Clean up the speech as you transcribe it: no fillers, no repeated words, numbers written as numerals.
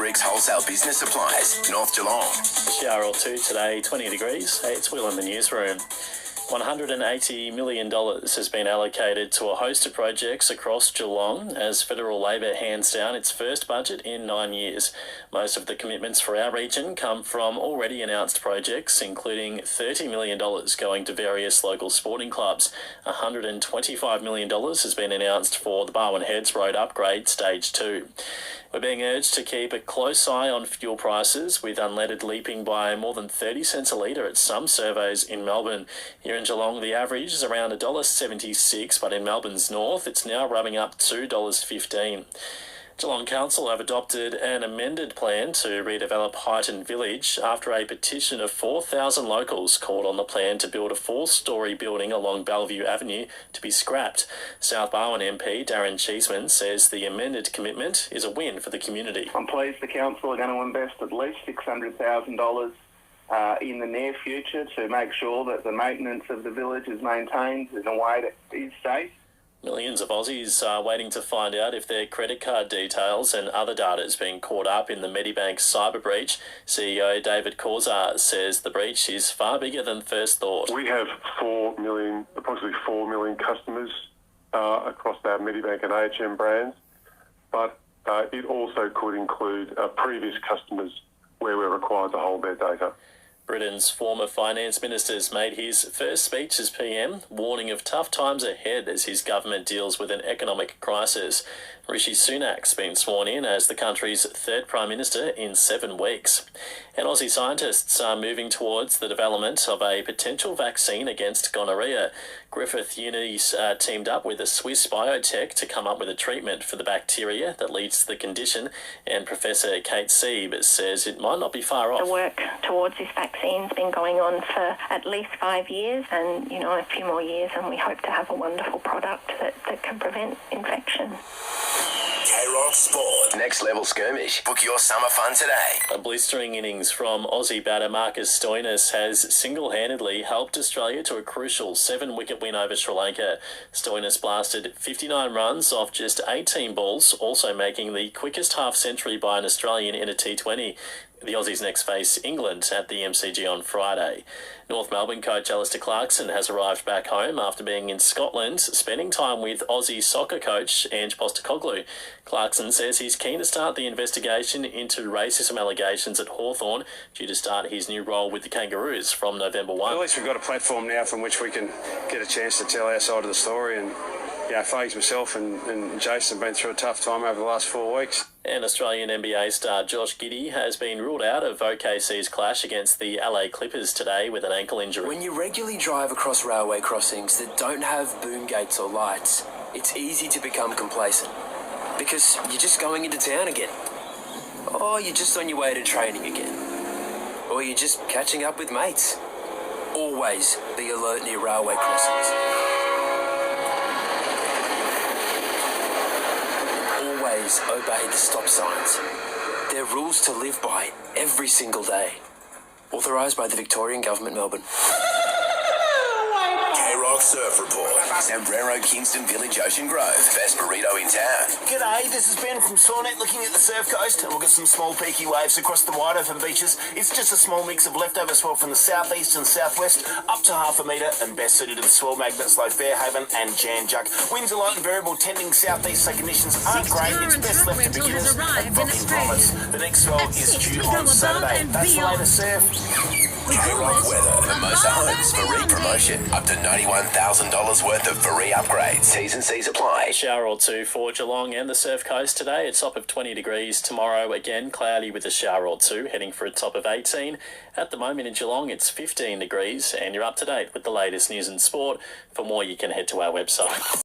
Bricks Wholesale Business Supplies, North Geelong. Shower or two today, 20 degrees. Hey, it's Will in the newsroom. $180 million has been allocated to a host of projects across Geelong as federal Labor hands down its first budget in 9 years. Most of the commitments for our region come from already announced projects, including $30 million going to various local sporting clubs. $125 million has been announced for the Barwon Heads Road upgrade, Stage 2. We're being urged to keep a close eye on fuel prices, with unleaded leaping by more than 30 cents a litre at some surveys in Melbourne. Here in Geelong, the average is around $1.76, but in Melbourne's north, it's now rubbing up to $2.15. Geelong Council have adopted an amended plan to redevelop Highton Village after a petition of 4,000 locals called on the plan to build a 4-storey building along Bellevue Avenue to be scrapped. South Barwon MP Darren Cheeseman says the amended commitment is a win for the community. I'm pleased the council are going to invest at least $600,000 in the near future to make sure that the maintenance of the village is maintained in a way that is safe. Millions of Aussies are waiting to find out if their credit card details and other data is being caught up in the Medibank cyber breach. CEO David Corzar says the breach is far bigger than first thought. We have approximately 4 million customers across our Medibank and AHM brands, but it also could include previous customers where we're required to hold their data. Britain's former finance minister's made his first speech as PM, warning of tough times ahead as his government deals with an economic crisis. Rishi Sunak's been sworn in as the country's third Prime Minister in 7 weeks. And Aussie scientists are moving towards the development of a potential vaccine against gonorrhea. Griffith Uni's teamed up with a Swiss biotech to come up with a treatment for the bacteria that leads to the condition, and Professor Kate Sieb says it might not be far off. The work towards this vaccine's been going on for at least 5 years and, a few more years, and we hope to have a wonderful product that can prevent infection. K-Rock Sport. Next level skirmish. Book your summer fun today. A blistering innings from Aussie batter Marcus Stoinis has single-handedly helped Australia to a crucial 7-wicket win over Sri Lanka. Stoinis blasted 59 runs off just 18 balls, also making the quickest half-century by an Australian in a T20. The Aussies next face England at the MCG on Friday. North Melbourne coach Alistair Clarkson has arrived back home after being in Scotland, spending time with Aussie soccer coach Ange Postecoglou. Clarkson says he's keen to start the investigation into racism allegations at Hawthorn, due to start his new role with the Kangaroos from November 1. At least we've got a platform now from which we can get a chance to tell our side of the story, and Fags, myself and Jason have been through a tough time over the last 4 weeks. And Australian NBA star Josh Giddey has been ruled out of OKC's clash against the LA Clippers today with an ankle injury. When you regularly drive across railway crossings that don't have boom gates or lights, it's easy to become complacent, because you're just going into town again. Or you're just on your way to training again. Or you're just catching up with mates. Always be alert near railway crossings. Always obey the stop signs. They're rules to live by every single day. Authorised by the Victorian Government, Melbourne. K-Rock Surf Report. Sombrero, Kingston Village, Ocean Grove. Best burrito in town. G'day, this is Ben from Sawnet looking at the surf coast, and we'll get some small peaky waves across the wide open beaches. It's just a small mix of leftover swell from the southeast and southwest, up to half a metre, and best suited to the swell magnets like Fairhaven and Jan Juck. Winds are light and variable, tending southeast, so conditions aren't great. It's best left to beginners and rocking grommets. The next swell is due on Saturday. That's the latest surf. K-Rock Weather. Hermosa Homes for re-promotion. Up to $91,000 worth of free upgrades. T's and C's apply. A shower or two for Geelong and the surf coast today. A top of 20 degrees. Tomorrow, again, cloudy with a shower or two, heading for a top of 18. At the moment in Geelong, it's 15 degrees, and you're up to date with the latest news and sport. For more, you can head to our website.